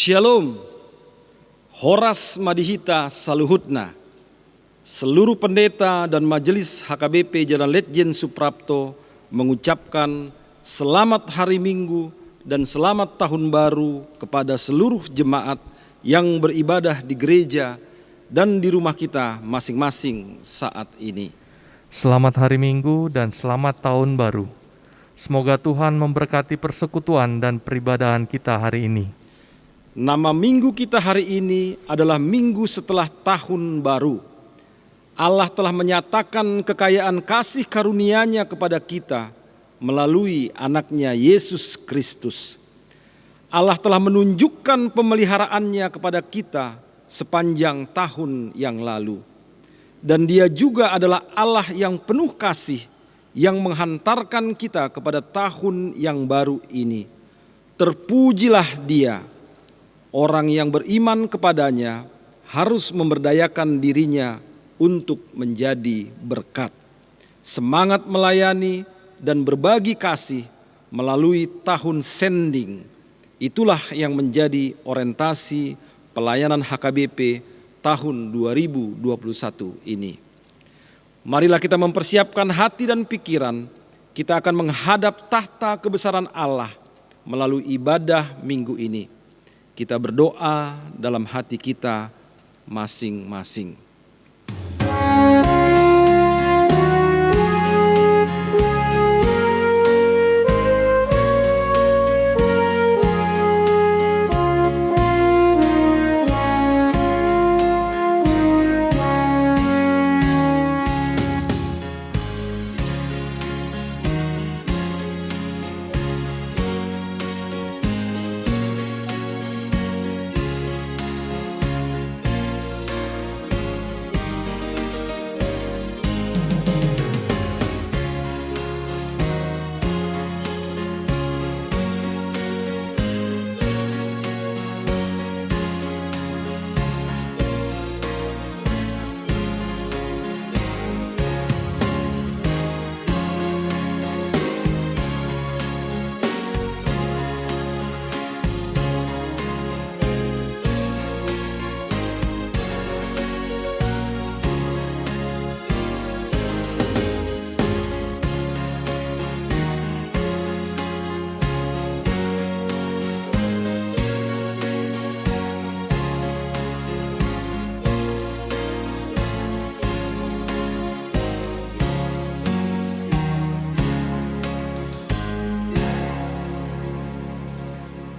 Shalom, Horas Madihita Saluhutna, seluruh pendeta dan majelis HKBP Jalan Letjen Suprapto mengucapkan selamat hari Minggu dan selamat tahun baru kepada seluruh jemaat yang beribadah di gereja dan di rumah kita masing-masing saat ini. Selamat hari Minggu dan selamat tahun baru. Semoga Tuhan memberkati persekutuan dan peribadahan kita hari ini. Nama minggu kita hari ini adalah minggu setelah tahun baru. Allah telah menyatakan kekayaan kasih karunia-Nya kepada kita melalui anaknya Yesus Kristus. Allah telah menunjukkan pemeliharaannya kepada kita sepanjang tahun yang lalu. Dan Dia juga adalah Allah yang penuh kasih yang menghantarkan kita kepada tahun yang baru ini. Terpujilah Dia. Orang yang beriman kepadanya harus memberdayakan dirinya untuk menjadi berkat. Semangat melayani dan berbagi kasih melalui tahun sending. Itulah yang menjadi orientasi pelayanan HKBP tahun 2021 ini. Marilah kita mempersiapkan hati dan pikiran. Kita akan menghadap tahta kebesaran Allah melalui ibadah minggu ini. Kita berdoa dalam hati kita masing-masing.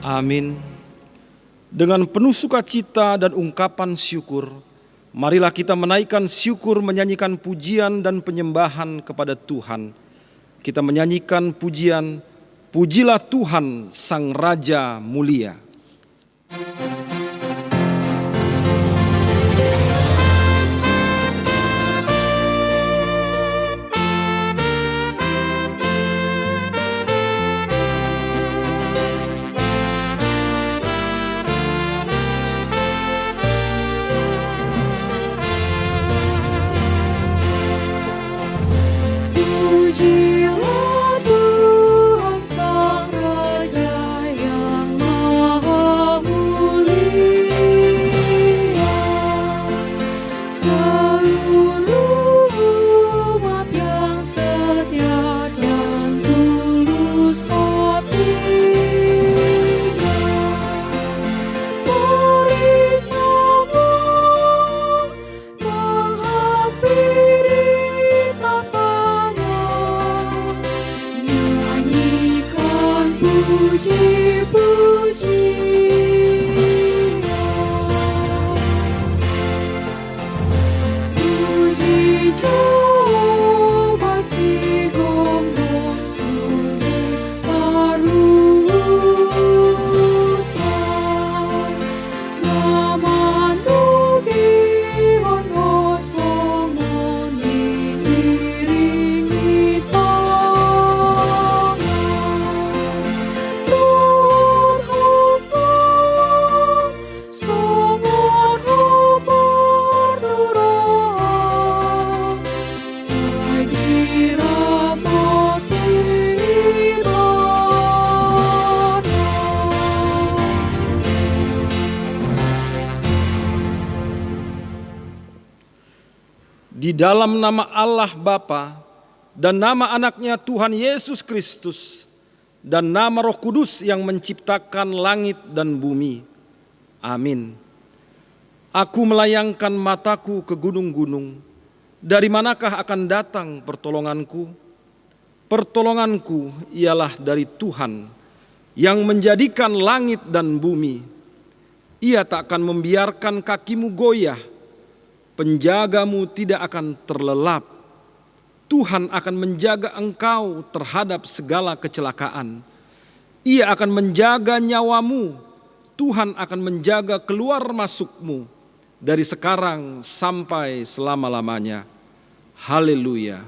Amin. Dengan penuh sukacita dan ungkapan syukur, marilah kita menaikkan syukur menyanyikan pujian dan penyembahan kepada Tuhan. Kita menyanyikan pujian, pujilah Tuhan Sang Raja Mulia. Di dalam nama Allah Bapa dan nama anaknya Tuhan Yesus Kristus dan nama Roh Kudus yang menciptakan langit dan bumi. Amin. Aku melayangkan mataku ke gunung-gunung. Dari manakah akan datang pertolonganku? Pertolonganku ialah dari Tuhan yang menjadikan langit dan bumi. Ia tak akan membiarkan kakimu goyah, penjagamu tidak akan terlelap. Tuhan akan menjaga engkau terhadap segala kecelakaan. Ia akan menjaga nyawamu. Tuhan akan menjaga keluar masukmu dari sekarang sampai selama-lamanya. Haleluya.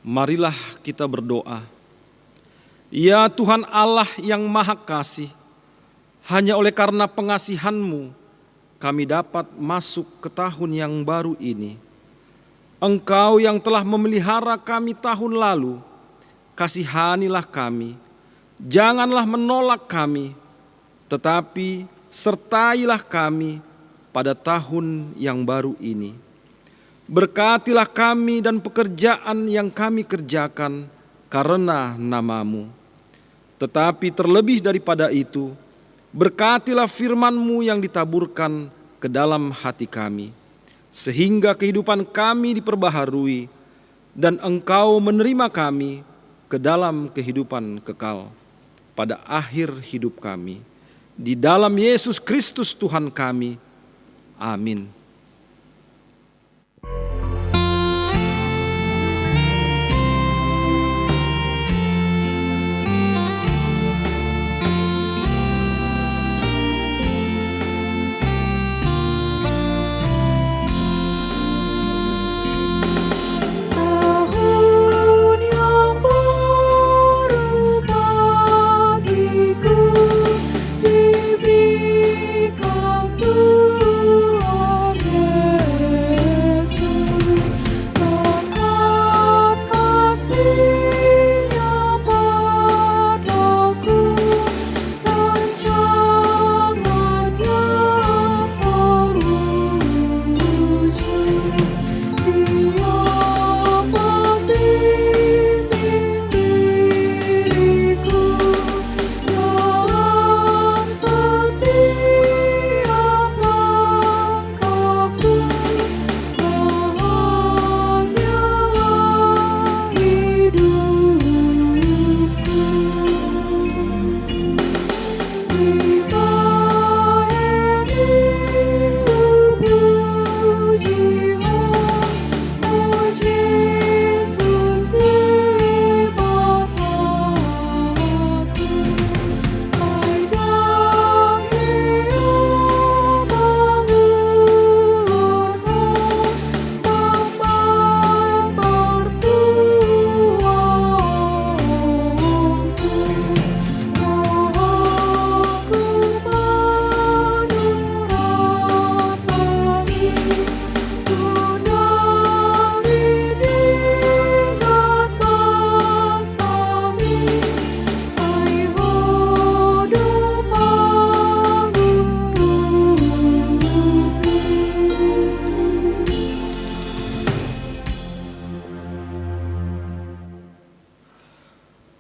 Marilah kita berdoa. Ya Tuhan Allah yang Maha Kasih, hanya oleh karena pengasihan-Mu kami dapat masuk ke tahun yang baru ini. Engkau yang telah memelihara kami tahun lalu, kasihanilah kami. Janganlah menolak kami, tetapi sertailah kami pada tahun yang baru ini. Berkatilah kami dan pekerjaan yang kami kerjakan karena nama-Mu. Tetapi terlebih daripada itu, berkatilah firman-Mu yang ditaburkan ke dalam hati kami, sehingga kehidupan kami diperbaharui dan Engkau menerima kami ke dalam kehidupan kekal pada akhir hidup kami. Di dalam Yesus Kristus Tuhan kami. Amin.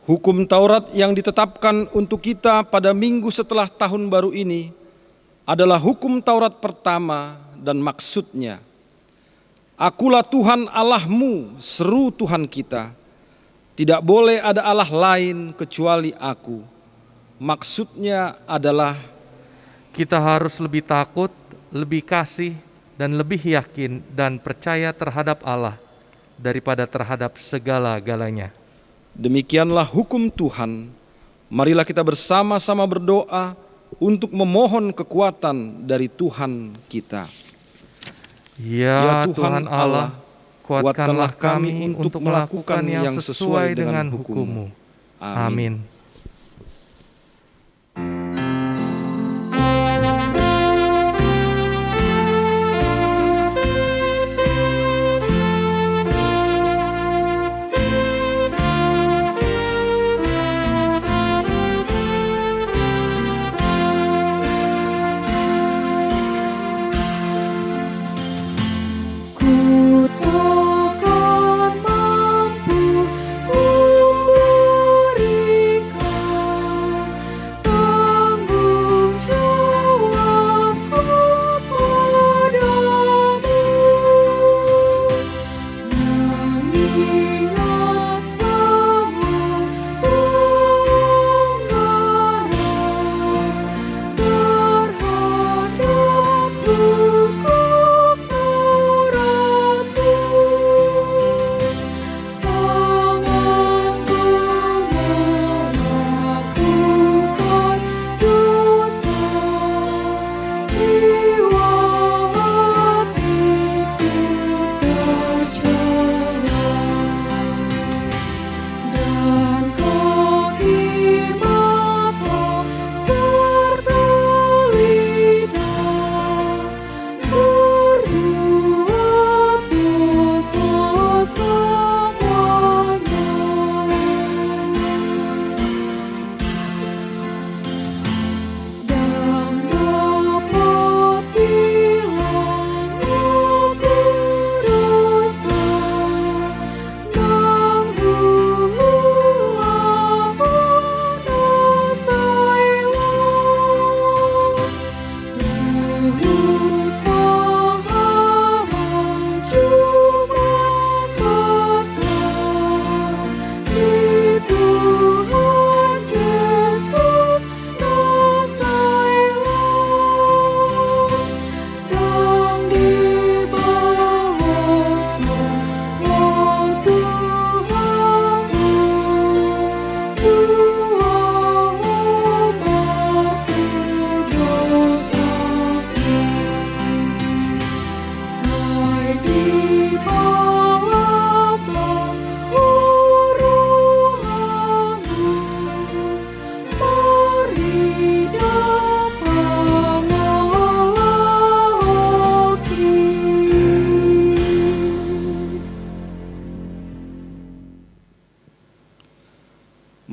Hukum Taurat yang ditetapkan untuk kita pada minggu setelah tahun baru ini adalah hukum Taurat pertama dan maksudnya. Akulah Tuhan Allahmu, seru Tuhan kita. Tidak boleh ada Allah lain kecuali aku. Maksudnya adalah kita harus lebih takut, lebih kasih, dan lebih yakin dan percaya terhadap Allah daripada terhadap segala-galanya. Demikianlah hukum Tuhan. Marilah kita bersama-sama berdoa untuk memohon kekuatan dari Tuhan kita. Ya Tuhan Allah, kuatkanlah kami untuk melakukan yang sesuai dengan hukum-Mu. Amin.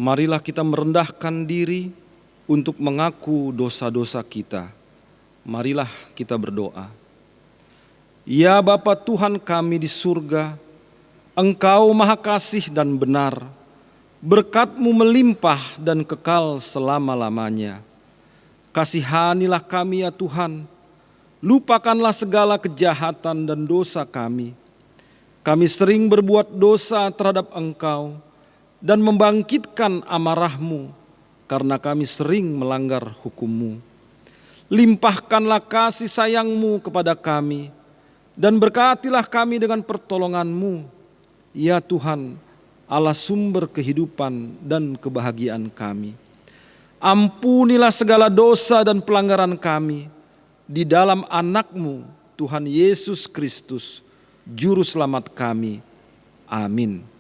marilah kita merendahkan diri untuk mengaku dosa-dosa kita. Marilah kita berdoa. Ya Bapa Tuhan kami di surga, Engkau Maha Kasih dan benar, berkat-Mu melimpah dan kekal selama-lamanya. Kasihanilah kami ya Tuhan, lupakanlah segala kejahatan dan dosa kami. Kami sering berbuat dosa terhadap Engkau dan membangkitkan amarah-Mu karena kami sering melanggar hukum-Mu. Limpahkanlah kasih sayang-Mu kepada kami dan berkatilah kami dengan pertolongan-Mu. Ya Tuhan, Allah sumber kehidupan dan kebahagiaan kami. Ampunilah segala dosa dan pelanggaran kami di dalam anak-Mu, Tuhan Yesus Kristus, Juru Selamat kami. Amin.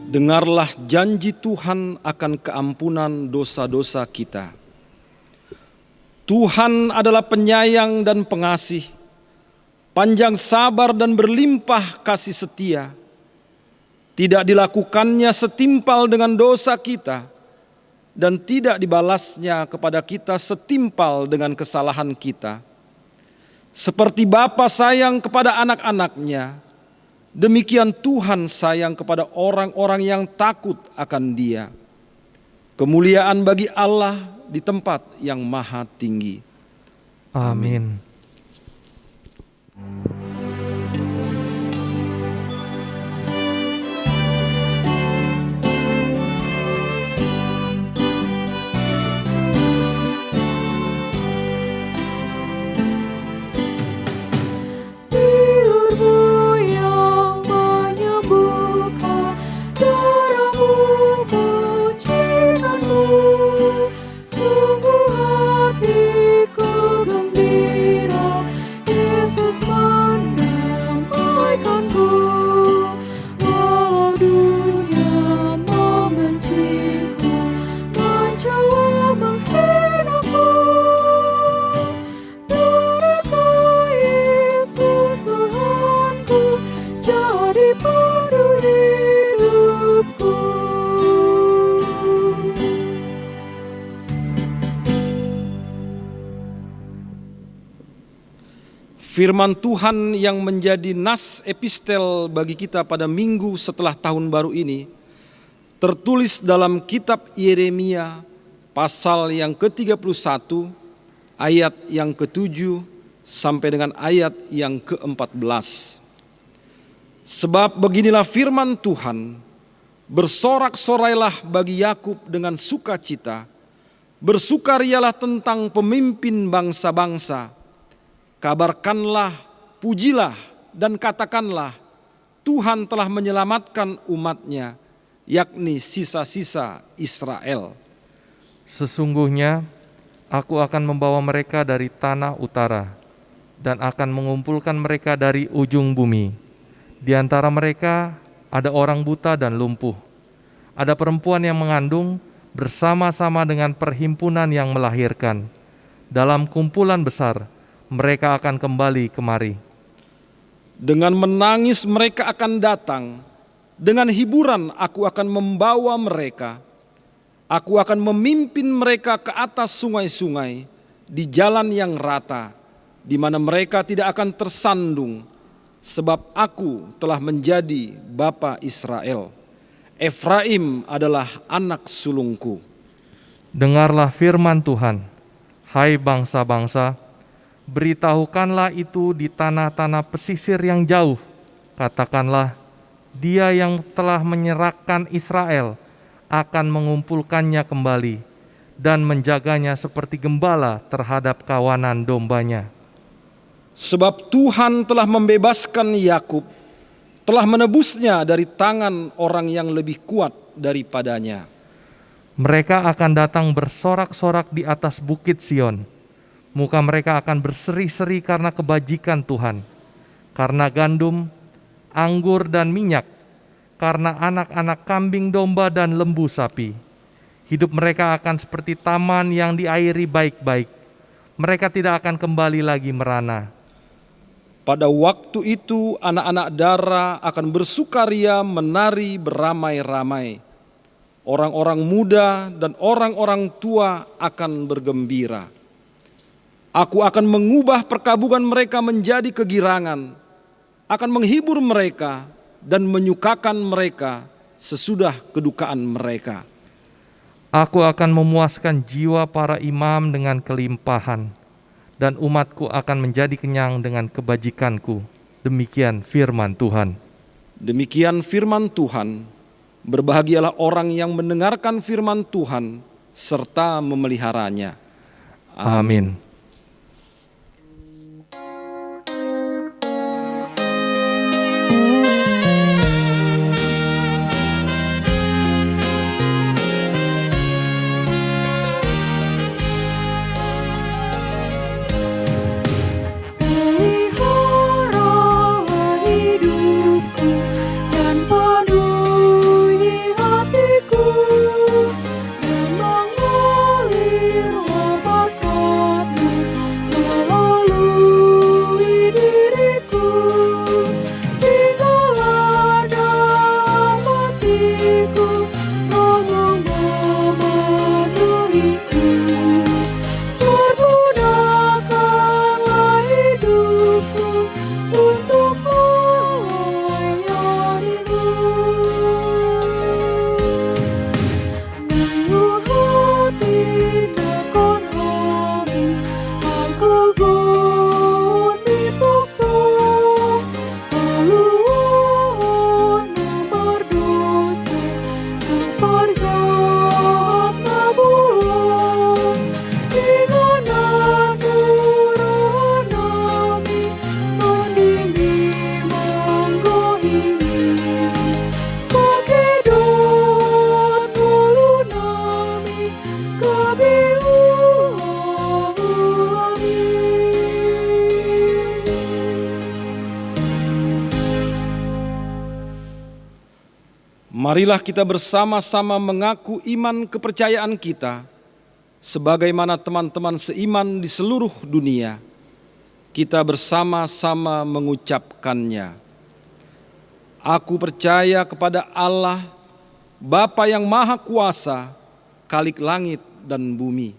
Dengarlah janji Tuhan akan keampunan dosa-dosa kita. Tuhan adalah penyayang dan pengasih, panjang sabar dan berlimpah kasih setia. Tidak dilakukannya setimpal dengan dosa kita, dan tidak dibalasnya kepada kita setimpal dengan kesalahan kita. Seperti Bapa sayang kepada anak-anaknya, demikian Tuhan sayang kepada orang-orang yang takut akan Dia. Kemuliaan bagi Allah di tempat yang maha tinggi. Amin. Firman Tuhan yang menjadi nas epistel bagi kita pada minggu setelah tahun baru ini tertulis dalam kitab Yeremia pasal yang ke-31 ayat yang ke-7 sampai dengan ayat yang ke-14. Sebab beginilah firman Tuhan, bersorak-sorailah bagi Yakub dengan sukacita, bersukarialah tentang pemimpin bangsa-bangsa. Kabarkanlah, pujilah, dan katakanlah, Tuhan telah menyelamatkan umat-Nya, yakni sisa-sisa Israel. Sesungguhnya aku akan membawa mereka dari tanah utara dan akan mengumpulkan mereka dari ujung bumi. Di antara mereka ada orang buta dan lumpuh, ada perempuan yang mengandung bersama-sama dengan perhimpunan yang melahirkan. Dalam kumpulan besar mereka akan kembali kemari. Dengan menangis mereka akan datang, dengan hiburan aku akan membawa mereka. Aku akan memimpin mereka ke atas sungai-sungai, di jalan yang rata, di mana mereka tidak akan tersandung. sebab aku telah menjadi bapa Israel. Efraim adalah anak sulungku. Dengarlah firman Tuhan, hai bangsa-bangsa, beritahukanlah itu di tanah-tanah pesisir yang jauh. Katakanlah, Dia yang telah menyerahkan Israel akan mengumpulkannya kembali dan menjaganya seperti gembala terhadap kawanan dombanya. Sebab Tuhan telah membebaskan Yakub, telah menebusnya dari tangan orang yang lebih kuat daripadanya. Mereka akan datang bersorak-sorak di atas bukit Sion. Muka mereka akan berseri-seri karena kebajikan Tuhan, karena gandum, anggur dan minyak, karena anak-anak kambing domba dan lembu sapi. Hidup mereka akan seperti taman yang diairi baik-baik. Mereka tidak akan kembali lagi merana. Pada waktu itu anak-anak Dara akan bersukaria menari beramai-ramai. Orang-orang muda dan orang-orang tua akan bergembira. Aku akan mengubah perkabungan mereka menjadi kegirangan, akan menghibur mereka dan menyukakan mereka sesudah kedukaan mereka. Aku akan memuaskan jiwa para imam dengan kelimpahan, dan umatku akan menjadi kenyang dengan kebajikanku. Demikian firman Tuhan. Demikian firman Tuhan. Berbahagialah orang yang mendengarkan firman Tuhan serta memeliharanya. Amin. Marilah kita bersama-sama mengaku iman kepercayaan kita, sebagaimana teman-teman seiman di seluruh dunia. Kita bersama-sama mengucapkannya. Aku percaya kepada Allah, Bapa yang Maha Kuasa, Khalik langit dan bumi.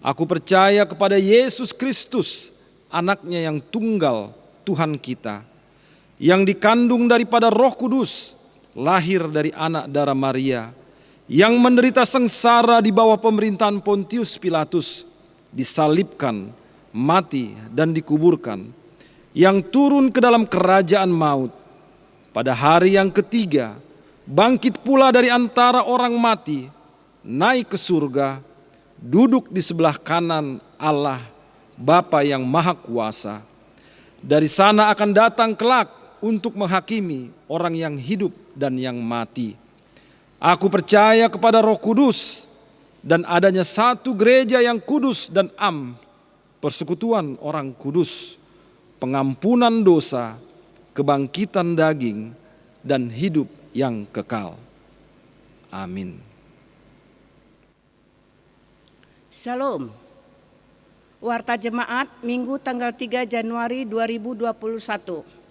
Aku percaya kepada Yesus Kristus, anaknya yang tunggal, Tuhan kita, yang dikandung daripada Roh Kudus, lahir dari anak darah Maria, yang menderita sengsara di bawah pemerintahan Pontius Pilatus, disalibkan, mati dan dikuburkan, yang turun ke dalam kerajaan maut. Pada hari yang ketiga, bangkit pula dari antara orang mati, naik ke surga, duduk di sebelah kanan Allah, Bapa yang Maha Kuasa. Dari sana akan datang kelak untuk menghakimi orang yang hidup dan yang mati. Aku percaya kepada Roh Kudus dan adanya satu gereja yang kudus dan persekutuan orang kudus, pengampunan dosa, kebangkitan daging, dan hidup yang kekal. Amin. Shalom. Warta Jemaat Minggu tanggal 3 Januari 2021.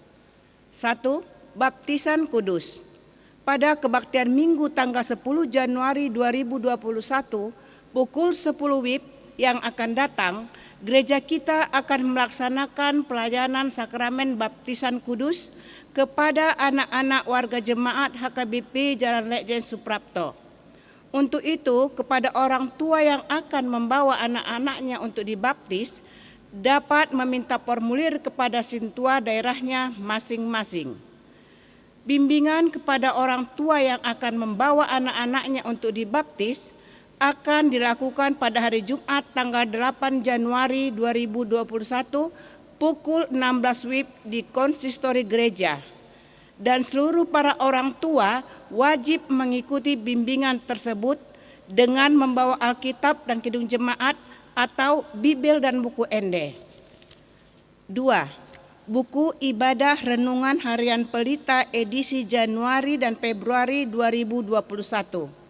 1. Baptisan Kudus. Pada kebaktian Minggu tanggal 10 Januari 2021 pukul 10 WIB yang akan datang, gereja kita akan melaksanakan pelayanan sakramen baptisan kudus kepada anak-anak warga jemaat HKBP Jalan Lejen Suprapto. Untuk itu, kepada orang tua yang akan membawa anak-anaknya untuk dibaptis, dapat meminta formulir kepada sintua daerahnya masing-masing. Bimbingan kepada orang tua yang akan membawa anak-anaknya untuk dibaptis akan dilakukan pada hari Jumat tanggal 8 Januari 2021 pukul 16 WIB di konsistori gereja. Dan seluruh para orang tua wajib mengikuti bimbingan tersebut dengan membawa Alkitab dan Kidung Jemaat atau Bibel dan buku ende. 2. Buku Ibadah Renungan Harian Pelita edisi Januari dan Februari 2021.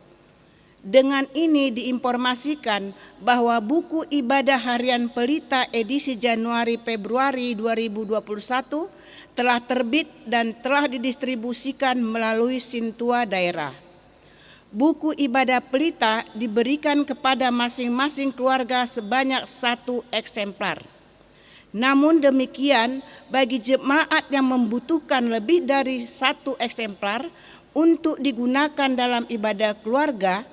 Dengan ini diinformasikan bahwa buku Ibadah Harian Pelita edisi Januari-Februari 2021 telah terbit dan telah didistribusikan melalui sintua daerah. Buku Ibadah Pelita diberikan kepada masing-masing keluarga sebanyak 1 eksemplar. Namun demikian, bagi jemaat yang membutuhkan lebih dari 1 eksemplar untuk digunakan dalam ibadah keluarga,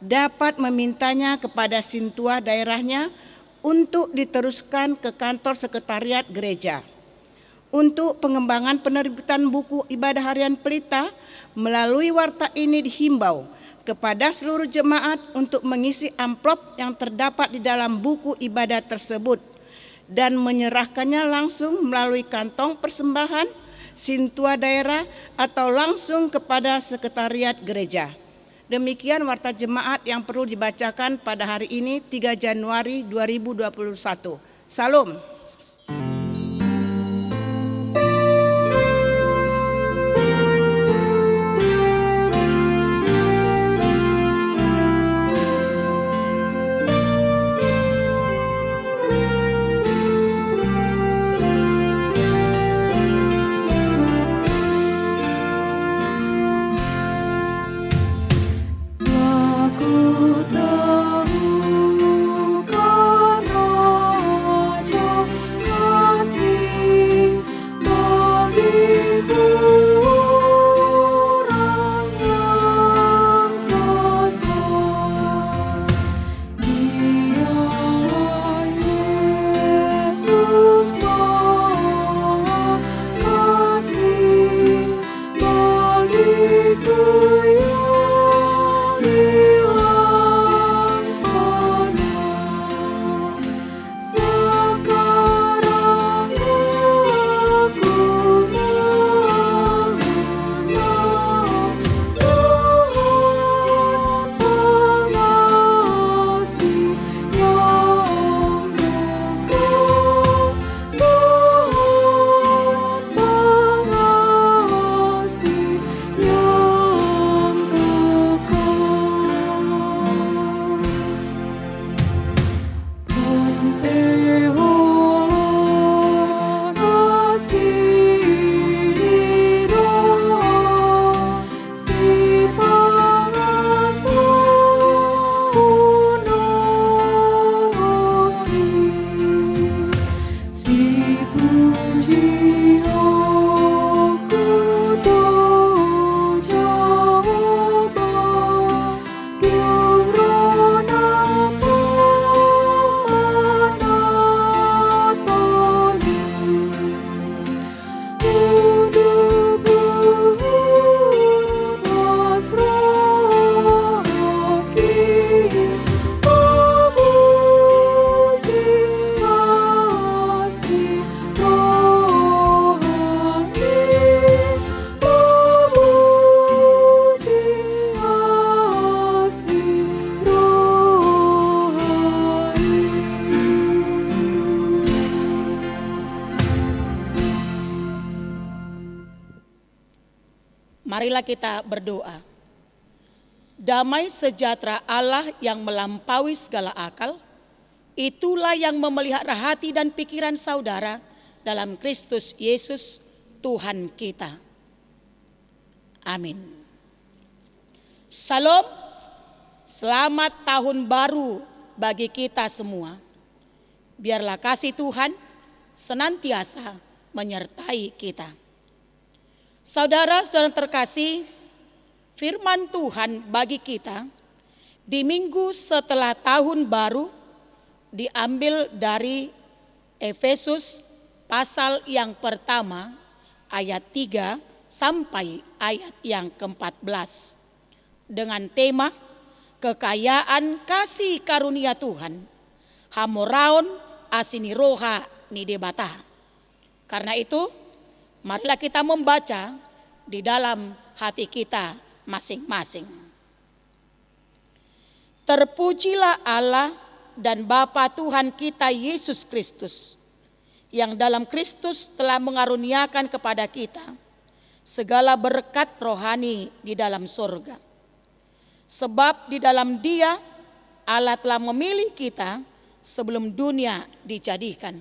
dapat memintanya kepada sintua daerahnya untuk diteruskan ke kantor sekretariat gereja. Untuk pengembangan penerbitan buku Ibadah Harian Pelita, melalui warta ini dihimbau kepada seluruh jemaat untuk mengisi amplop yang terdapat di dalam buku ibadah tersebut dan menyerahkannya langsung melalui kantong persembahan, sintua daerah, atau langsung kepada sekretariat gereja. Demikian warta jemaat yang perlu dibacakan pada hari ini 3 Januari 2021. Salam. Marilah kita berdoa. Damai sejahtera Allah yang melampaui segala akal, itulah yang memelihara hati dan pikiran saudara dalam Kristus Yesus Tuhan kita. Amin. Salam, selamat tahun baru bagi kita semua. Biarlah kasih Tuhan senantiasa menyertai kita. Saudara-saudara terkasih, firman Tuhan bagi kita di minggu setelah tahun baru diambil dari Efesus pasal yang pertama ayat 3 sampai ayat yang ke-14 dengan tema kekayaan kasih karunia Tuhan, hamoraon asiniroha nidebata. Karena itu, marilah kita membaca di dalam hati kita masing-masing. Terpujilah Allah dan Bapa Tuhan kita Yesus Kristus, yang dalam Kristus telah mengaruniakan kepada kita segala berkat rohani di dalam surga. Sebab di dalam Dia Allah telah memilih kita sebelum dunia dijadikan,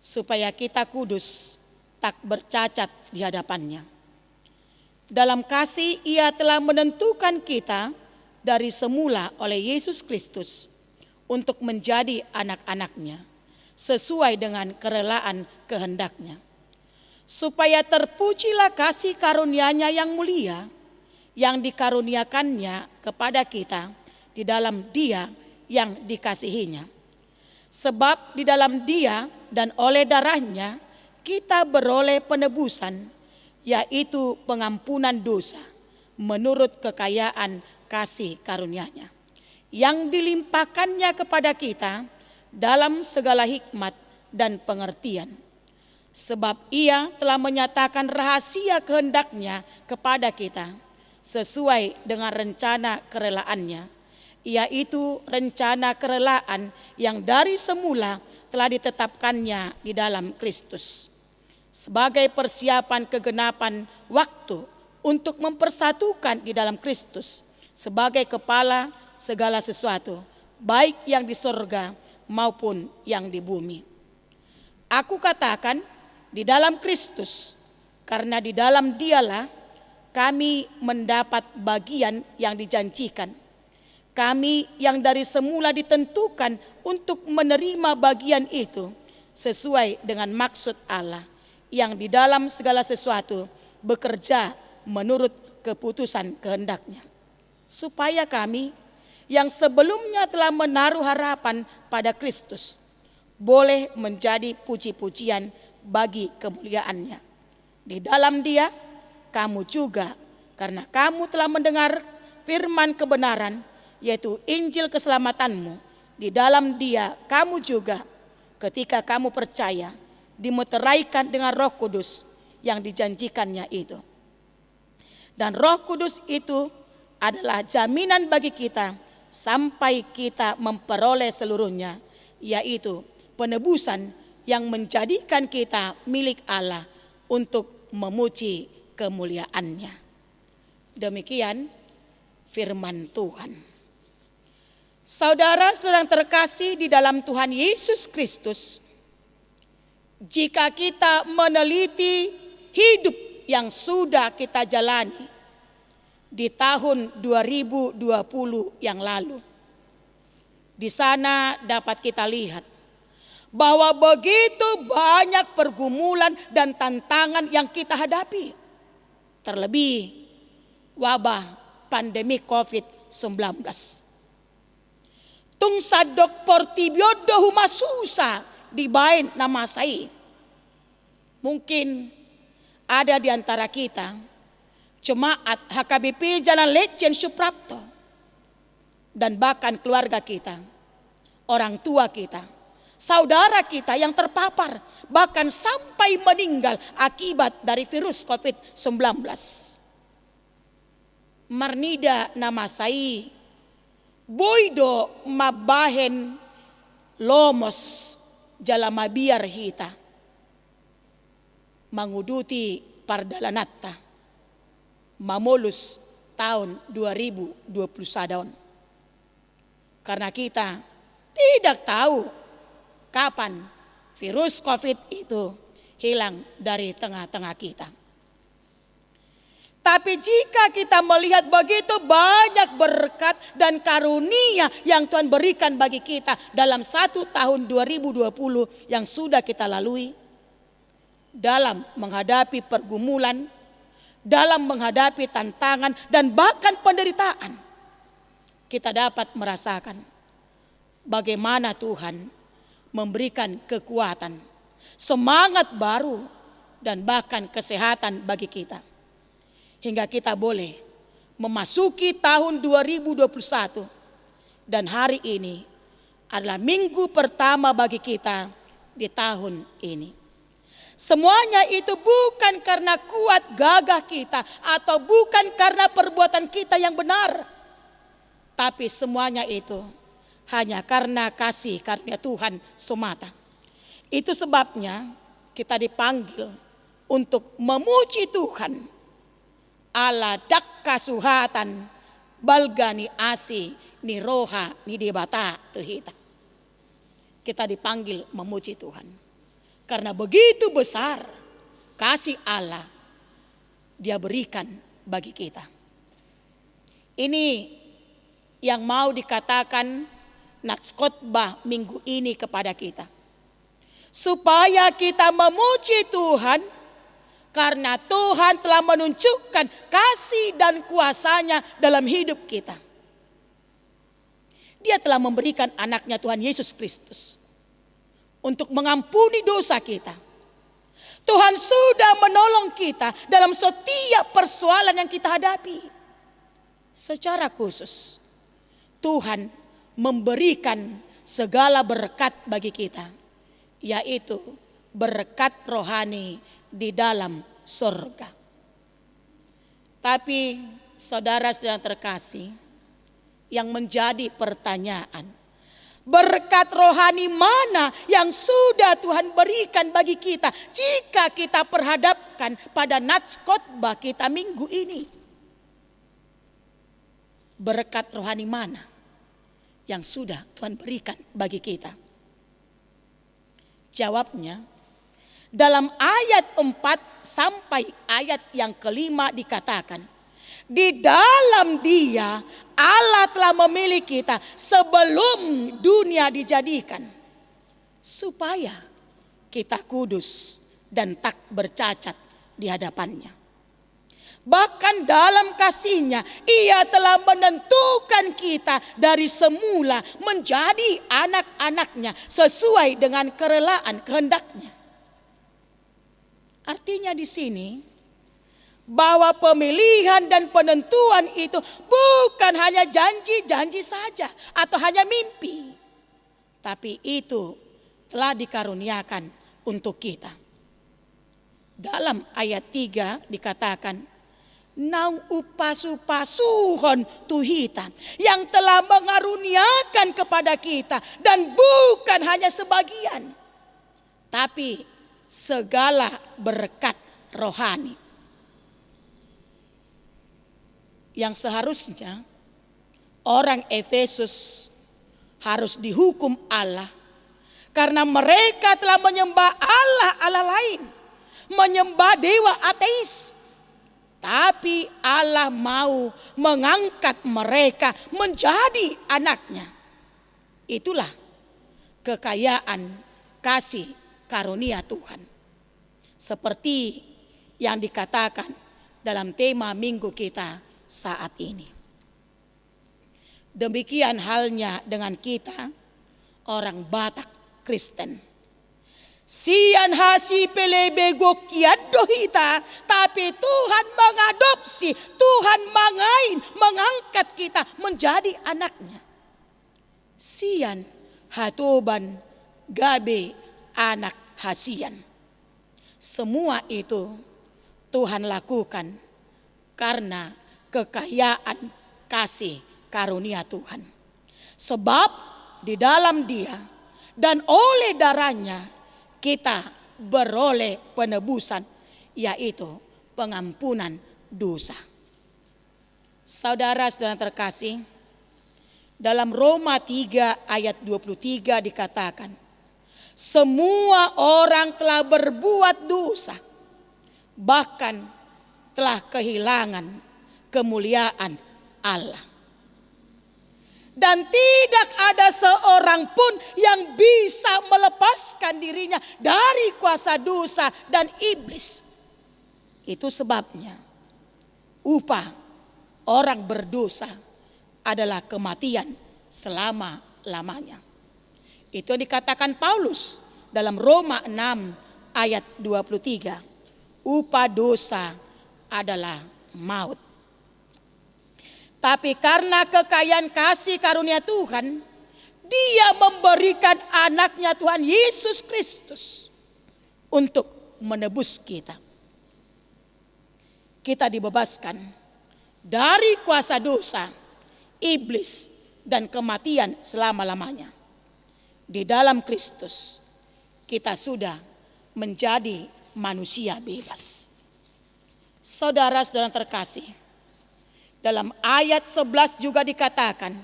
supaya kita kudus, tak bercacat di hadapannya. Dalam kasih Ia telah menentukan kita dari semula oleh Yesus Kristus untuk menjadi anak-anak-Nya, sesuai dengan kerelaan kehendak-Nya, supaya terpujilah kasih karunia-Nya yang mulia, yang dikaruniakannya kepada kita di dalam Dia yang dikasihinya. Sebab di dalam Dia dan oleh darah-Nya kita beroleh penebusan, yaitu pengampunan dosa menurut kekayaan kasih karunia-Nya, yang dilimpahkannya kepada kita dalam segala hikmat dan pengertian. Sebab Ia telah menyatakan rahasia kehendak-Nya kepada kita sesuai dengan rencana kerelaannya, yaitu rencana kerelaan yang dari semula telah ditetapkannya di dalam Kristus, sebagai persiapan kegenapan waktu untuk mempersatukan di dalam Kristus sebagai kepala segala sesuatu, baik yang di sorga maupun yang di bumi. Aku katakan di dalam Kristus, karena di dalam Dialah kami mendapat bagian yang dijanjikan. Kami yang dari semula ditentukan untuk menerima bagian itu sesuai dengan maksud Allah yang di dalam segala sesuatu bekerja menurut keputusan kehendak-Nya. Supaya kami yang sebelumnya telah menaruh harapan pada Kristus boleh menjadi puji-pujian bagi kemuliaan-Nya. Di dalam Dia kamu juga, karena kamu telah mendengar firman kebenaran, yaitu Injil keselamatanmu, di dalam Dia kamu juga ketika kamu percaya dimeteraikan dengan Roh Kudus yang dijanjikannya itu. Dan Roh Kudus itu adalah jaminan bagi kita sampai kita memperoleh seluruhnya, yaitu penebusan yang menjadikan kita milik Allah untuk memuji kemuliaan-Nya. Demikian firman Tuhan. Saudara-saudara yang terkasih di dalam Tuhan Yesus Kristus, jika kita meneliti hidup yang sudah kita jalani di tahun 2020 yang lalu, di sana dapat kita lihat bahwa begitu banyak pergumulan dan tantangan yang kita hadapi. Terlebih wabah pandemi COVID-19. Tung sadok portibiodo humasusa dibain nama saya. Mungkin ada di antara kita jemaat HKBP Jalan Lejen Suprapto dan bahkan keluarga kita, orang tua kita, saudara kita yang terpapar bahkan sampai meninggal akibat dari virus COVID-19. Marnida nama saya boido mabahen lomos jalamabiar hita menguduti pardalanatta mamolus tahun 2021. Karena kita tidak tahu kapan virus COVID itu hilang dari tengah-tengah kita. Tapi jika kita melihat begitu banyak berkat dan karunia yang Tuhan berikan bagi kita dalam 1 tahun 2020 yang sudah kita lalui, dalam menghadapi pergumulan, dalam menghadapi tantangan dan bahkan penderitaan, kita dapat merasakan bagaimana Tuhan memberikan kekuatan, semangat baru, dan bahkan kesehatan bagi kita. Hingga kita boleh memasuki tahun 2021 dan hari ini adalah minggu pertama bagi kita di tahun ini. Semuanya itu bukan karena kuat gagah kita atau bukan karena perbuatan kita yang benar. Tapi semuanya itu hanya karena kasih karunia Tuhan semata. Itu sebabnya kita dipanggil untuk memuji Tuhan. Allah dakka suhatan balgani asi ni roha ni debata tehita. Kita dipanggil memuji Tuhan. Karena begitu besar kasih Allah Dia berikan bagi kita. Ini yang mau dikatakan nats khotbah minggu ini kepada kita. Supaya kita memuji Tuhan karena Tuhan telah menunjukkan kasih dan kuasa-Nya dalam hidup kita. Dia telah memberikan anaknya Tuhan Yesus Kristus untuk mengampuni dosa kita. Tuhan sudah menolong kita dalam setiap persoalan yang kita hadapi. Secara khusus, Tuhan memberikan segala berkat bagi kita, yaitu berkat rohani di dalam surga. Tapi saudara-saudara terkasih, yang menjadi pertanyaan, berkat rohani mana yang sudah Tuhan berikan bagi kita jika kita perhadapkan pada nats khotbah kita minggu ini? Berkat rohani mana yang sudah Tuhan berikan bagi kita? Jawabnya, dalam ayat 4 sampai ayat yang kelima dikatakan, di dalam Dia Allah telah memilih kita sebelum dunia dijadikan, supaya kita kudus dan tak bercacat di hadapan-Nya. Bahkan dalam kasih-Nya Ia telah menentukan kita dari semula menjadi anak-anak-Nya sesuai dengan kerelaan kehendak-Nya. Artinya di sini bahwa pemilihan dan penentuan itu bukan hanya janji-janji saja atau hanya mimpi, tapi itu telah dikaruniakan untuk kita. Dalam ayat 3 dikatakan, nau upasu-pasuhon tuhita, yang telah mengaruniakan kepada kita, dan bukan hanya sebagian, tapi segala berkat rohani. Yang seharusnya orang Efesus harus dihukum Allah karena mereka telah menyembah Allah lain, menyembah dewa ateis. Tapi Allah mau mengangkat mereka menjadi anaknya. Itulah kekayaan kasih karunia Tuhan. Seperti yang dikatakan dalam tema minggu kita saat ini. Demikian halnya dengan kita orang Batak Kristen. Sian hasi pelebe gokiat dohita, tapi Tuhan mengadopsi, Tuhan mengangkat kita menjadi anaknya. Sian hatoban gabe anak hasian. Semua itu Tuhan lakukan karena kekayaan kasih karunia Tuhan. Sebab di dalam Dia dan oleh darahnya kita beroleh penebusan, yaitu pengampunan dosa. Saudara-saudara terkasih, dalam Roma 3 ayat 23 dikatakan, semua orang telah berbuat dosa, bahkan telah kehilangan kemuliaan Allah. Dan tidak ada seorang pun yang bisa melepaskan dirinya dari kuasa dosa dan iblis. Itu sebabnya upah orang berdosa adalah kematian selama-lamanya. Itu dikatakan Paulus dalam Roma 6 ayat 23. Upah dosa adalah maut. Tapi karena kekayaan kasih karunia Tuhan, Dia memberikan anaknya Tuhan Yesus Kristus untuk menebus kita. Kita dibebaskan dari kuasa dosa, iblis, dan kematian selama-lamanya. Di dalam Kristus, kita sudah menjadi manusia bebas. Saudara-saudara terkasih, dalam ayat 11 juga dikatakan,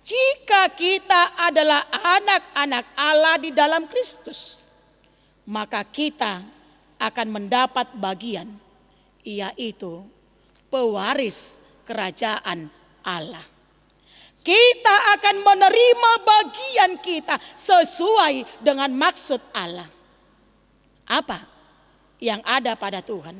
jika kita adalah anak-anak Allah di dalam Kristus, maka kita akan mendapat bagian, yaitu pewaris kerajaan Allah. Kita akan menerima bagian kita sesuai dengan maksud Allah. Apa yang ada pada Tuhan?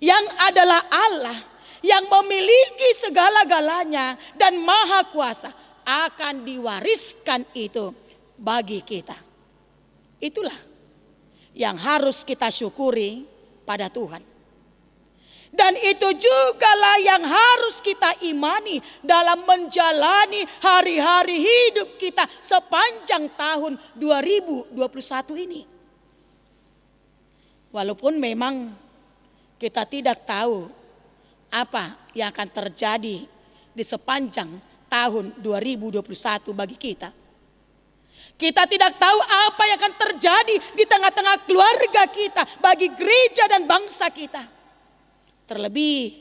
Yang adalah Allah yang memiliki segala-galanya dan maha kuasa akan diwariskan itu bagi kita. Itulah yang harus kita syukuri pada Tuhan. Dan itu jugalah yang harus kita imani dalam menjalani hari-hari hidup kita sepanjang tahun 2021 ini. Walaupun memang kita tidak tahu apa yang akan terjadi di sepanjang tahun 2021 bagi kita. Kita tidak tahu apa yang akan terjadi di tengah-tengah keluarga kita, bagi gereja dan bangsa kita. Terlebih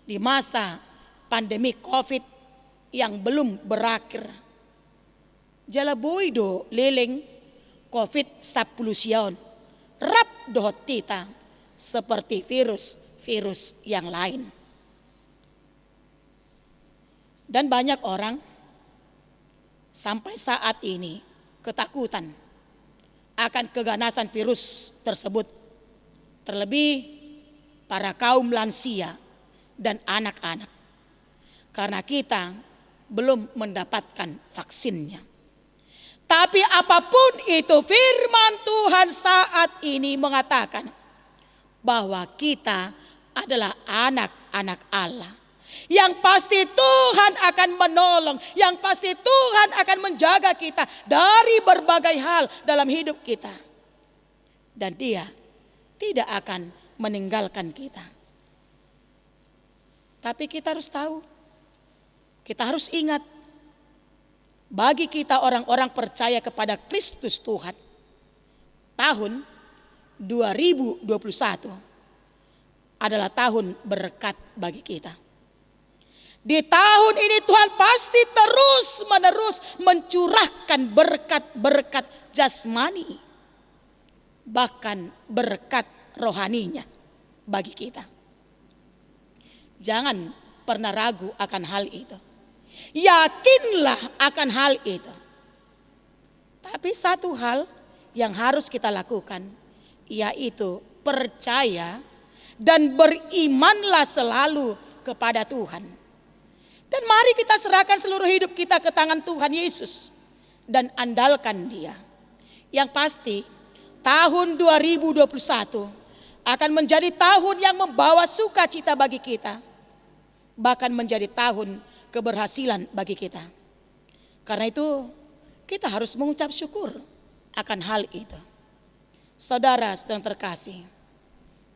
di masa pandemi COVID yang belum berakhir. Jala boido leleng COVID-19 rap dohot kita seperti virus yang lain. Dan banyak orang sampai saat ini ketakutan akan keganasan virus tersebut. Terlebih para kaum lansia dan anak-anak. Karena kita belum mendapatkan vaksinnya. Tapi apapun itu, firman Tuhan saat ini mengatakan bahwa kita adalah anak-anak Allah. Yang pasti Tuhan akan menolong, yang pasti Tuhan akan menjaga kita dari berbagai hal dalam hidup kita. Dan Dia tidak akan meninggalkan kita. Tapi kita harus tahu, kita harus ingat, bagi kita orang-orang percaya kepada Kristus Tuhan, tahun 2021 adalah tahun berkat bagi kita. Di tahun ini Tuhan pasti terus-menerus mencurahkan berkat-berkat jasmani, bahkan berkat rohaninya bagi kita. Jangan pernah ragu akan hal itu. Yakinlah akan hal itu. Tapi satu hal yang harus kita lakukan, yaitu percaya dan berimanlah selalu kepada Tuhan. Dan mari kita serahkan seluruh hidup kita ke tangan Tuhan Yesus dan andalkan Dia. Yang pasti tahun 2021 akan menjadi tahun yang membawa sukacita bagi kita. Bahkan menjadi tahun keberhasilan bagi kita. Karena itu kita harus mengucap syukur akan hal itu. Saudara sedang terkasih,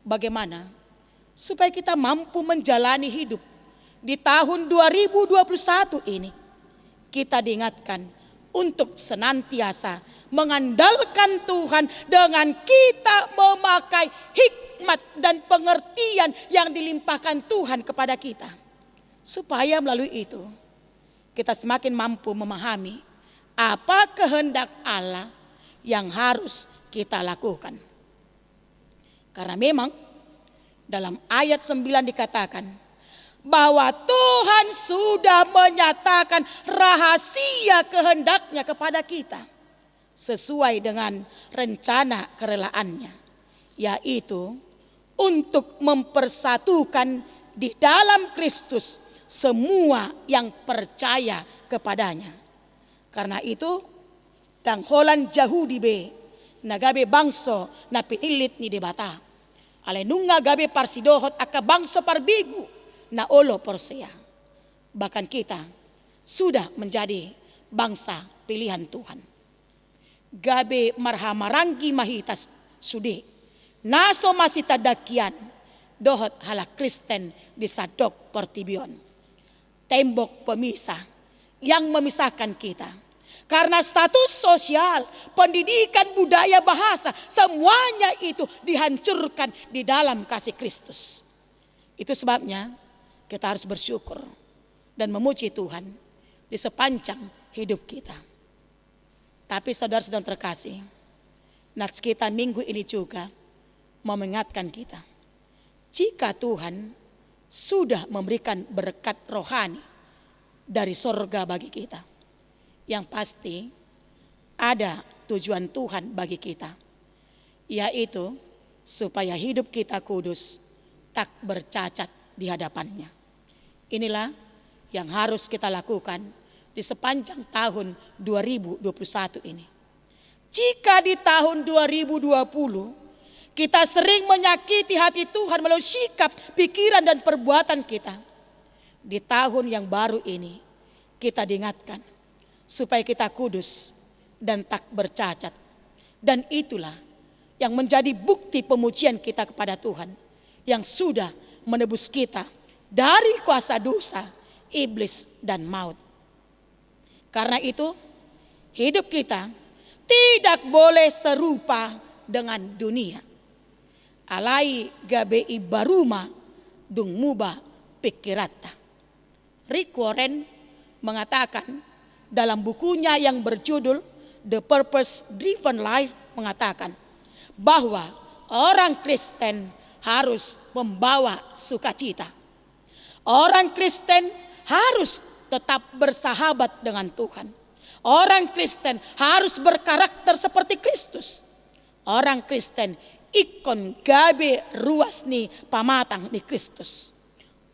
bagaimana supaya kita mampu menjalani hidup di tahun 2021 ini? Kita diingatkan untuk senantiasa mengandalkan Tuhan dengan kita memakai hikmat dan pengertian yang dilimpahkan Tuhan kepada kita. Supaya melalui itu kita semakin mampu memahami apa kehendak Allah yang harus kita lakukan. Karena memang Dalam ayat 9 dikatakan bahwa Tuhan sudah menyatakan rahasia kehendaknya kepada kita sesuai dengan rencana kerelaannya, yaitu untuk mempersatukan di dalam Kristus semua yang percaya kepadanya. Karena itu tangholan Yahudi be nagabe bangso na pinilit ni debata. Alenunga gabe parsidohot aka bangso parbigu na olo porsia. Bahkan kita sudah menjadi bangsa pilihan Tuhan. Gabe marhamaranggi mahitas sude. Naso masih tadakian dohot hala Kristen di sadok portibion. Tembok pemisah yang memisahkan kita. Karena status sosial, pendidikan, budaya, bahasa, semuanya itu dihancurkan di dalam kasih Kristus. Itu sebabnya kita harus bersyukur dan memuji Tuhan di sepanjang hidup kita. Tapi saudara-saudara terkasih, nats kita minggu ini juga mau mengingatkan kita. Jika Tuhan sudah memberikan berkat rohani dari sorga bagi kita, yang pasti ada tujuan Tuhan bagi kita, yaitu supaya hidup kita kudus, tak bercacat di hadapannya. Inilah yang harus kita lakukan di sepanjang tahun 2021 ini. Jika di tahun 2020 kita sering menyakiti hati Tuhan melalui sikap, pikiran dan perbuatan kita, di tahun yang baru ini kita diingatkan supaya kita kudus dan tak bercacat. Dan itulah yang menjadi bukti pemujian kita kepada Tuhan yang sudah menebus kita dari kuasa dosa, iblis dan maut. Karena itu hidup kita tidak boleh serupa dengan dunia. Alai gabe ibaruma dung muba pikirata. Rick Warren mengatakan dalam bukunya yang berjudul The Purpose Driven Life mengatakan bahwa orang Kristen harus membawa sukacita. Orang Kristen harus tetap bersahabat dengan Tuhan. Orang Kristen harus berkarakter seperti Kristus. Orang Kristen ikon gabe ruasni pamatang di Kristus.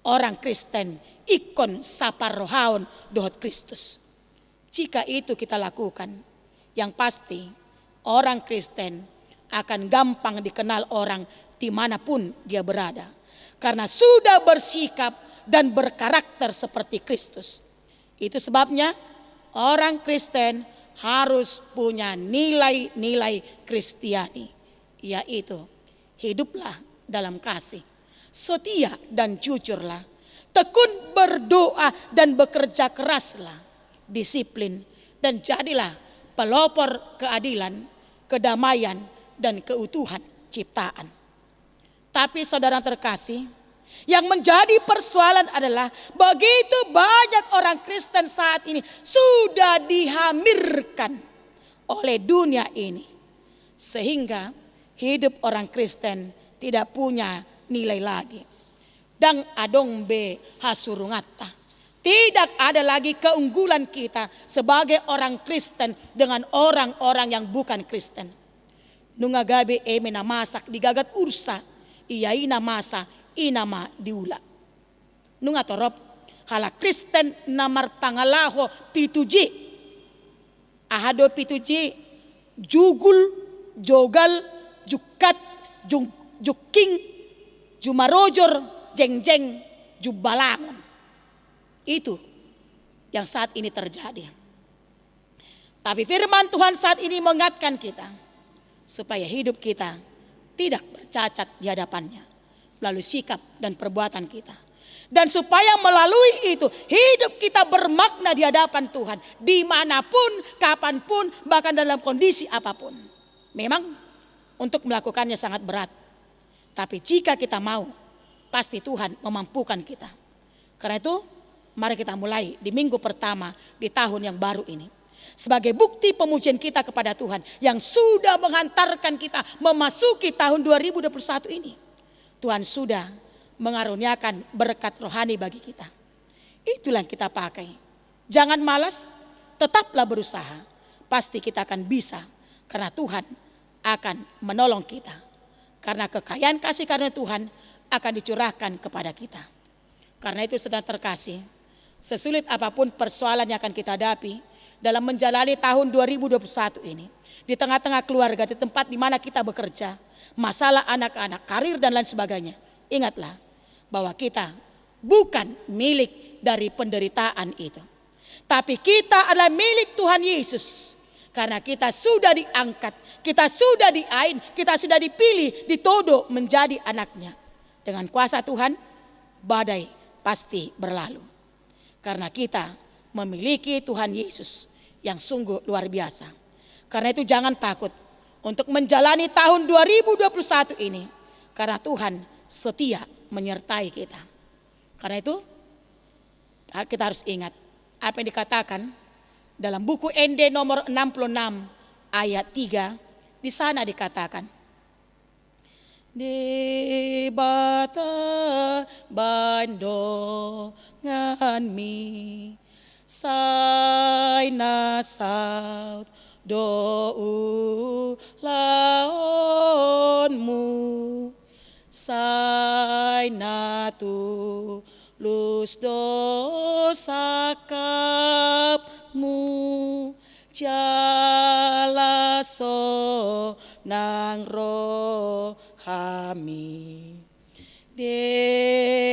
Orang Kristen ikon saparrohaon dohot Kristus. Jika itu kita lakukan, yang pasti orang Kristen akan gampang dikenal orang dimanapun dia berada. Karena sudah bersikap dan berkarakter seperti Kristus. Itu sebabnya orang Kristen harus punya nilai-nilai Kristiani. Yaitu hiduplah dalam kasih, setia dan jujurlah, tekun berdoa dan bekerja keraslah, disiplin dan jadilah pelopor keadilan, kedamaian dan keutuhan ciptaan. Tapi saudara terkasih, yang menjadi persoalan adalah begitu banyak orang Kristen saat ini sudah dihamirkan oleh dunia ini. Sehingga hidup orang Kristen tidak punya nilai lagi. Dang adong be hasurungata. Tidak ada lagi keunggulan kita sebagai orang Kristen dengan orang-orang yang bukan Kristen. Nungagabe emena masak digagat ursa, iyaina masa inama diula. Nunga torop hala Kristen namar pangalaho pituji. Ahado pituji jugul, jogal, jukat, juking, jumarojor, jeng-jeng, jubalangon. Itu yang saat ini terjadi. Tapi firman Tuhan saat ini mengingatkan kita supaya hidup kita tidak bercacat di hadapannya melalui sikap dan perbuatan kita. Dan supaya melalui itu hidup kita bermakna di hadapan Tuhan dimanapun, kapanpun, bahkan dalam kondisi apapun. Memang untuk melakukannya sangat berat. Tapi jika kita mau, pasti Tuhan memampukan kita. Karena itu mari kita mulai di minggu pertama di tahun yang baru ini. Sebagai bukti pemujian kita kepada Tuhan yang sudah menghantarkan kita memasuki tahun 2021 ini. Tuhan sudah mengaruniakan berkat rohani bagi kita. Itulah yang kita pakai. Jangan malas, tetaplah berusaha. Pasti kita akan bisa karena Tuhan akan menolong kita. Karena kekayaan kasih karunia Tuhan akan dicurahkan kepada kita. Karena itu saudara terkasih, sesulit apapun persoalan yang akan kita hadapi dalam menjalani tahun 2021 ini, di tengah-tengah keluarga, di tempat di mana kita bekerja, masalah anak-anak, karir dan lain sebagainya, ingatlah bahwa kita bukan milik dari penderitaan itu. Tapi kita adalah milik Tuhan Yesus. Karena kita sudah diangkat, kita sudah diain, kita sudah dipilih, ditodo menjadi anaknya. Dengan kuasa Tuhan, badai pasti berlalu. Karena kita memiliki Tuhan Yesus yang sungguh luar biasa. Karena itu jangan takut untuk menjalani tahun 2021 ini. Karena Tuhan setia menyertai kita. Karena itu kita harus ingat apa yang dikatakan dalam buku ND nomor 66 ayat 3. Di sana dikatakan, di bata bandongan mi sai nasaut do laonmu sai natu lus dosa kapmu jalaso nang rohami debata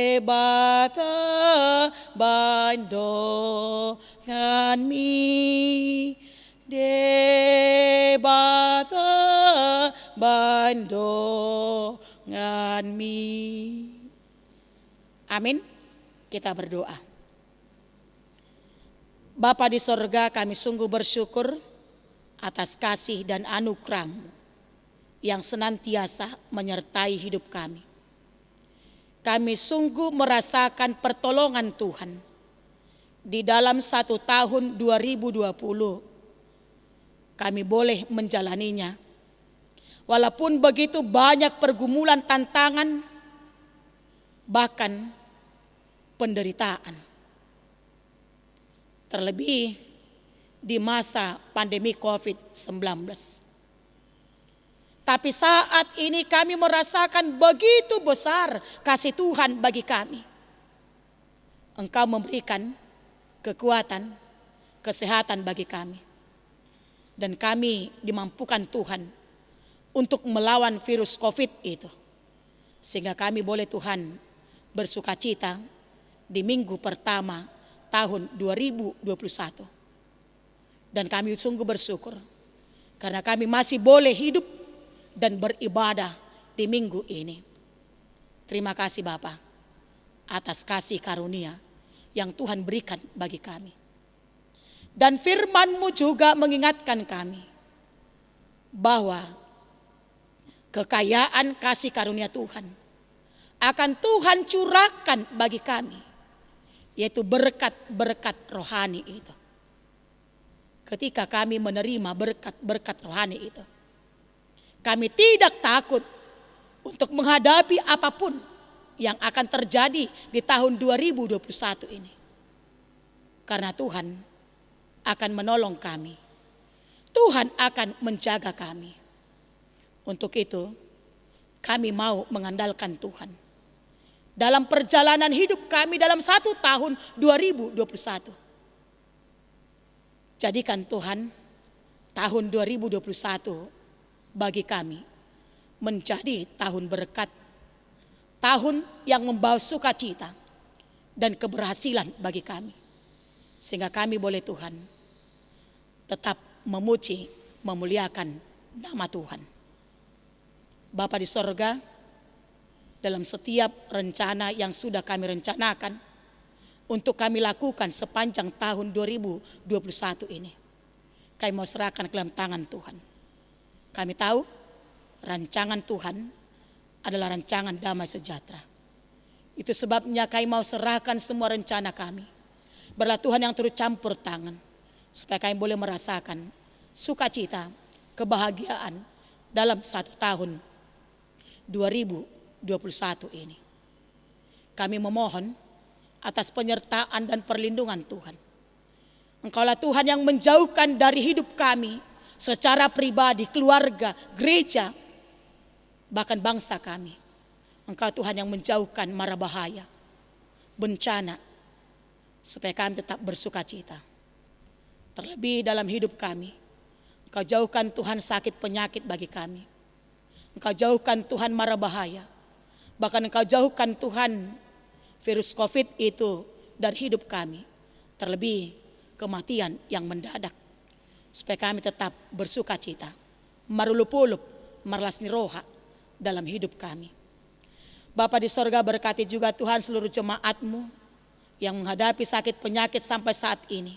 bandongan mi debata bandongan mi. Amin. Kita berdoa. Bapa di sorga, kami sungguh bersyukur atas kasih dan anugerah-Mu yang senantiasa menyertai hidup kami. Kami sungguh merasakan pertolongan Tuhan di dalam 1 tahun 2020. Kami boleh menjalaninya. Walaupun begitu banyak pergumulan, tantangan, bahkan penderitaan. Terlebih di masa pandemi COVID-19. Tapi saat ini kami merasakan begitu besar kasih Tuhan bagi kami. Engkau memberikan kekuatan, kesehatan bagi kami. Dan kami dimampukan Tuhan untuk melawan virus COVID itu. Sehingga kami boleh Tuhan bersukacita di minggu pertama tahun 2021. Dan kami sungguh bersyukur karena kami masih boleh hidup dan beribadah di minggu ini. Terima kasih Bapa atas kasih karunia yang Tuhan berikan bagi kami. Dan firman-Mu juga mengingatkan kami bahwa kekayaan kasih karunia Tuhan akan Tuhan curahkan bagi kami, yaitu berkat-berkat rohani itu. Ketika kami menerima berkat-berkat rohani itu, kami tidak takut untuk menghadapi apapun yang akan terjadi di tahun 2021 ini. Karena Tuhan akan menolong kami. Tuhan akan menjaga kami. Untuk itu, kami mau mengandalkan Tuhan. Dalam perjalanan hidup kami dalam 1 tahun 2021. Jadikan Tuhan tahun 2021 bagi kami menjadi tahun berkat, tahun yang membawa sukacita dan keberhasilan bagi kami. Sehingga kami boleh Tuhan tetap memuji, memuliakan nama Tuhan. Bapa di sorga, dalam setiap rencana yang sudah kami rencanakan untuk kami lakukan sepanjang tahun 2021 ini, kami mau serahkan ke dalam tangan Tuhan. Kami tahu rancangan Tuhan adalah rancangan damai sejahtera. Itu sebabnya kami mau serahkan semua rencana kami. Berlah Tuhan yang turut campur tangan, supaya kami boleh merasakan sukacita, kebahagiaan dalam 1 tahun 2021 ini. Kami memohon atas penyertaan dan perlindungan Tuhan. Engkaulah Tuhan yang menjauhkan dari hidup kami secara pribadi, keluarga, gereja, bahkan bangsa kami. Engkau Tuhan yang menjauhkan mara bahaya, bencana, supaya kami tetap bersuka cita. Terlebih dalam hidup kami, Engkau jauhkan Tuhan sakit penyakit bagi kami. Engkau jauhkan Tuhan mara bahaya. Bahkan Engkau jauhkan Tuhan virus COVID itu dari hidup kami. Terlebih kematian yang mendadak. Supaya kami tetap bersuka cita, marulupulup, marlasni roha dalam hidup kami. Bapa di sorga, berkati juga Tuhan seluruh jemaat-Mu yang menghadapi sakit penyakit sampai saat ini,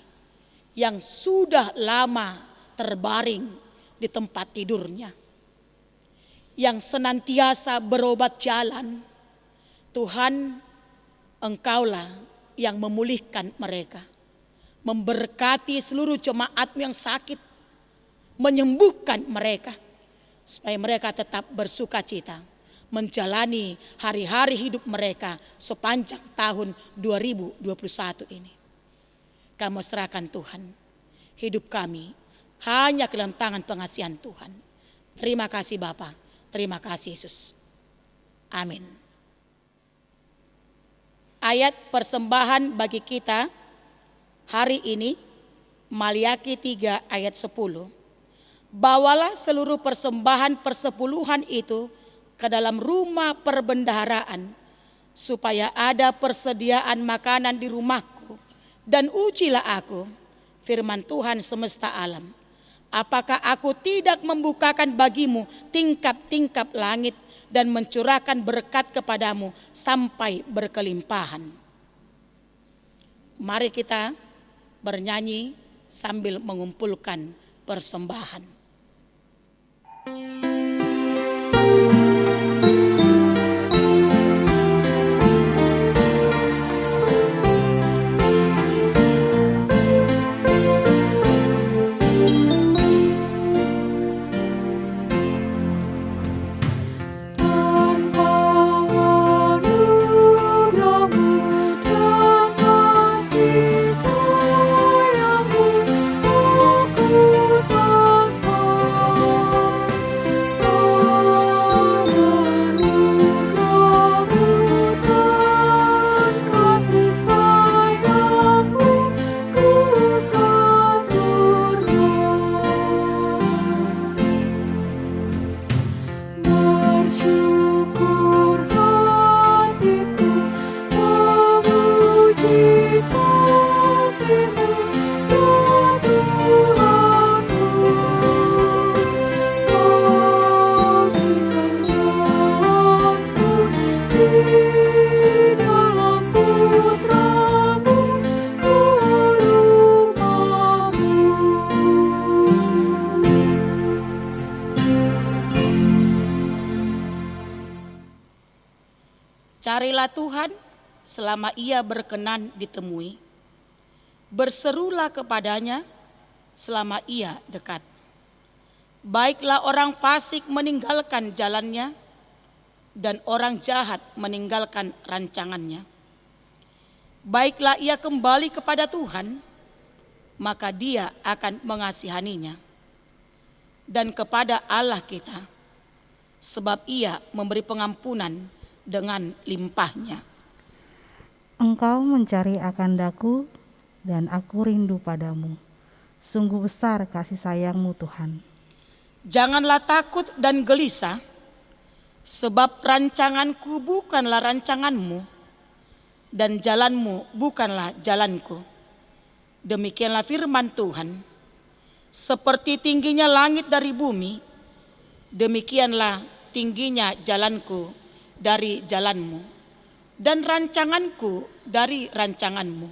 yang sudah lama terbaring di tempat tidurnya, yang senantiasa berobat jalan. Tuhan, Engkaulah yang memulihkan mereka, memberkati seluruh jemaat-Mu yang sakit, menyembuhkan mereka, supaya mereka tetap bersuka cita menjalani hari-hari hidup mereka sepanjang tahun 2021 ini. Kami serahkan Tuhan hidup kami hanya ke dalam tangan pengasihan Tuhan. Terima kasih Bapa, terima kasih Yesus. Amin. Ayat persembahan bagi kita hari ini, Maliaki 3 ayat 10. Bawalah seluruh persembahan persepuluhan itu ke dalam rumah perbendaharaan, supaya ada persediaan makanan di rumahku, dan ujilah aku, firman Tuhan semesta alam, apakah aku tidak membukakan bagimu tingkap-tingkap langit dan mencurahkan berkat kepadamu sampai berkelimpahan. Mari kita bernyanyi sambil mengumpulkan persembahan. Carilah Tuhan selama Ia berkenan ditemui. Berserulah kepadanya selama Ia dekat. Baiklah orang fasik meninggalkan jalannya, dan orang jahat meninggalkan rancangannya. Baiklah ia kembali kepada Tuhan, maka Dia akan mengasihaninya. Dan kepada Allah kita, sebab Ia memberi pengampunan dengan limpahnya. Engkau mencari akan daku, dan aku rindu padamu. Sungguh besar kasih sayang-Mu Tuhan. Janganlah takut dan gelisah, sebab rancanganku bukanlah rancanganmu, dan jalanmu bukanlah jalanku. Demikianlah firman Tuhan. Seperti tingginya langit dari bumi, demikianlah tingginya jalanku dari jalanmu, dan rancanganku dari rancanganmu.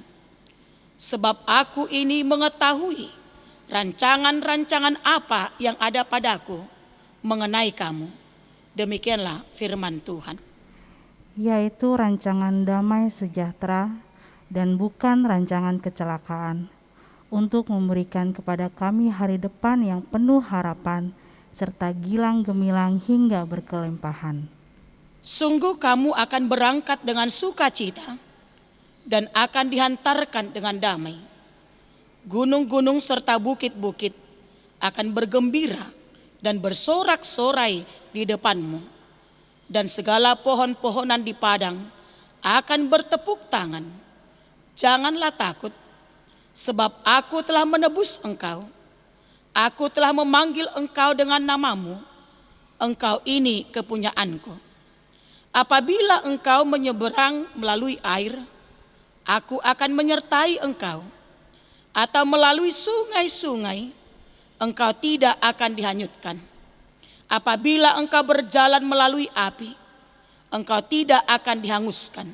Sebab aku ini mengetahui rancangan-rancangan apa yang ada padaku mengenai kamu. Demikianlah firman Tuhan. Yaitu rancangan damai sejahtera dan bukan rancangan kecelakaan, untuk memberikan kepada kami hari depan yang penuh harapan serta gilang gemilang hingga berkelimpahan. Sungguh kamu akan berangkat dengan sukacita dan akan dihantarkan dengan damai. Gunung-gunung serta bukit-bukit akan bergembira dan bersorak-sorai di depanmu. Dan segala pohon-pohonan di padang akan bertepuk tangan. Janganlah takut, sebab aku telah menebus engkau. Aku telah memanggil engkau dengan namamu. Engkau ini kepunyaanku. Apabila engkau menyeberang melalui air, aku akan menyertai engkau. Atau melalui sungai-sungai, engkau tidak akan dihanyutkan. Apabila engkau berjalan melalui api, engkau tidak akan dihanguskan.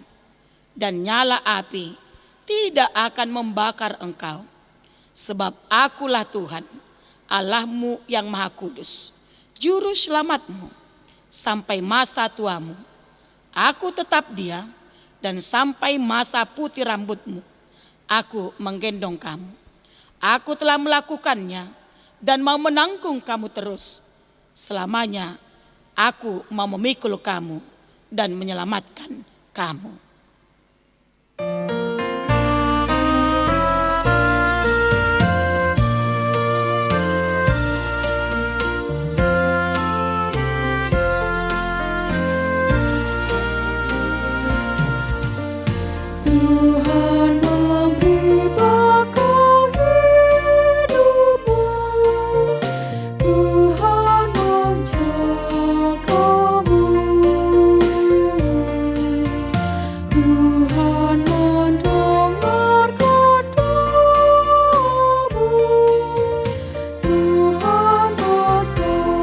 Dan nyala api tidak akan membakar engkau. Sebab akulah Tuhan, Allahmu yang Maha Kudus, Juru Selamatmu sampai masa tuamu. Aku tetap Dia, dan sampai masa putih rambutmu, aku menggendong kamu. Aku telah melakukannya dan mau menanggung kamu terus. Selamanya aku mau memikul kamu dan menyelamatkan kamu. Tuhan memberi bekal hidupmu, Tuhan menjagamu, Tuhan mendengarkan doamu, Tuhan besertamu.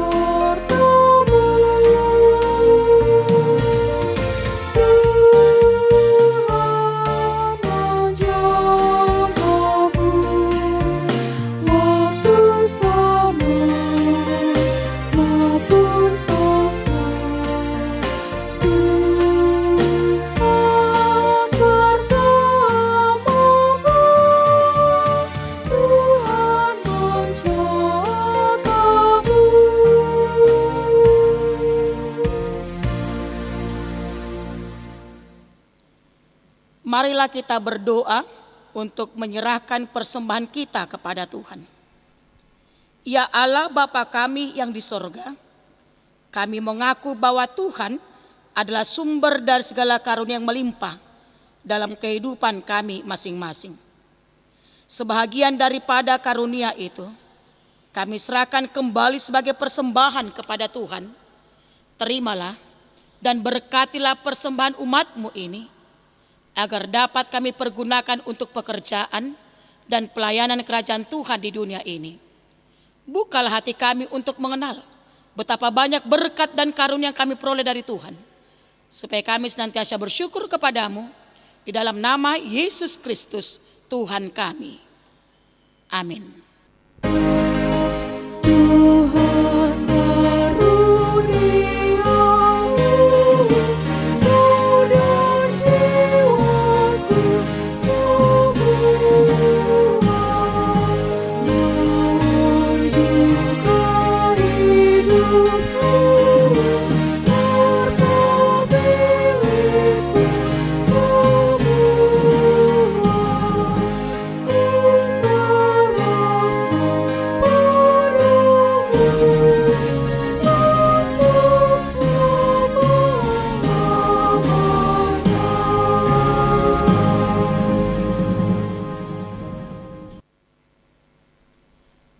Marilah kita berdoa untuk menyerahkan persembahan kita kepada Tuhan. Ya Allah Bapa kami yang di sorga, kami mengaku bahwa Tuhan adalah sumber dari segala karunia yang melimpah dalam kehidupan kami masing-masing. Sebahagian daripada karunia itu, kami serahkan kembali sebagai persembahan kepada Tuhan. Terimalah dan berkatilah persembahan umat-Mu ini, agar dapat kami pergunakan untuk pekerjaan dan pelayanan kerajaan Tuhan di dunia ini. Bukalah hati kami untuk mengenal betapa banyak berkat dan karunia yang kami peroleh dari Tuhan, supaya kami senantiasa bersyukur kepadamu di dalam nama Yesus Kristus Tuhan kami. Amin. Tuhan karuniamu, dan jiwaku semua, dan juga hidupku, harta milikku semua, ku serahkan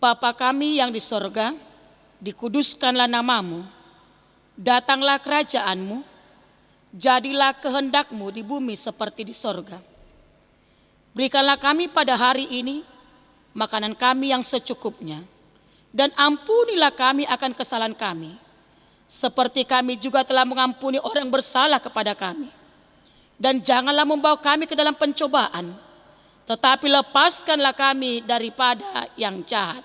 Bapa kami yang di sorga, dikuduskanlah namamu, datanglah kerajaanmu, jadilah kehendakmu di bumi seperti di sorga. Berikanlah kami pada hari ini makanan kami yang secukupnya, dan ampunilah kami akan kesalahan kami, seperti kami juga telah mengampuni orang bersalah kepada kami. Dan janganlah membawa kami ke dalam pencobaan, tetapi lepaskanlah kami daripada yang jahat.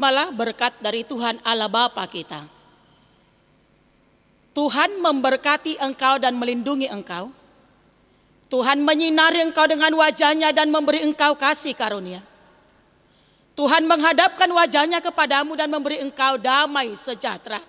terimalah berkat dari Tuhan Allah Bapa kita. Tuhan memberkati engkau dan melindungi engkau. Tuhan menyinari engkau dengan wajah-Nya dan memberi engkau kasih karunia. Tuhan menghadapkan wajah-Nya kepadamu dan memberi engkau damai sejahtera.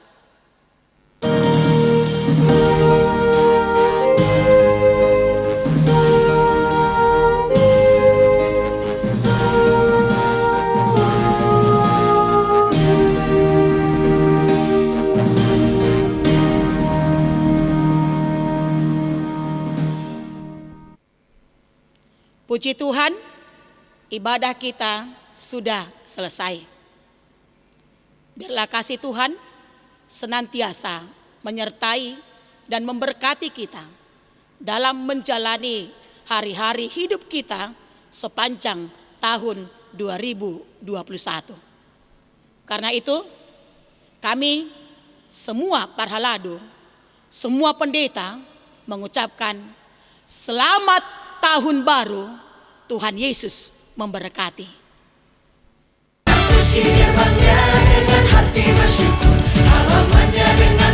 Puji Tuhan, ibadah kita sudah selesai. Biarlah kasih Tuhan senantiasa menyertai dan memberkati kita dalam menjalani hari-hari hidup kita sepanjang tahun 2021. Karena itu, kami semua parhalado, semua pendeta mengucapkan selamat tahun baru. Tuhan Yesus memberkati. Dengan hati bersyukur, halamannya dengan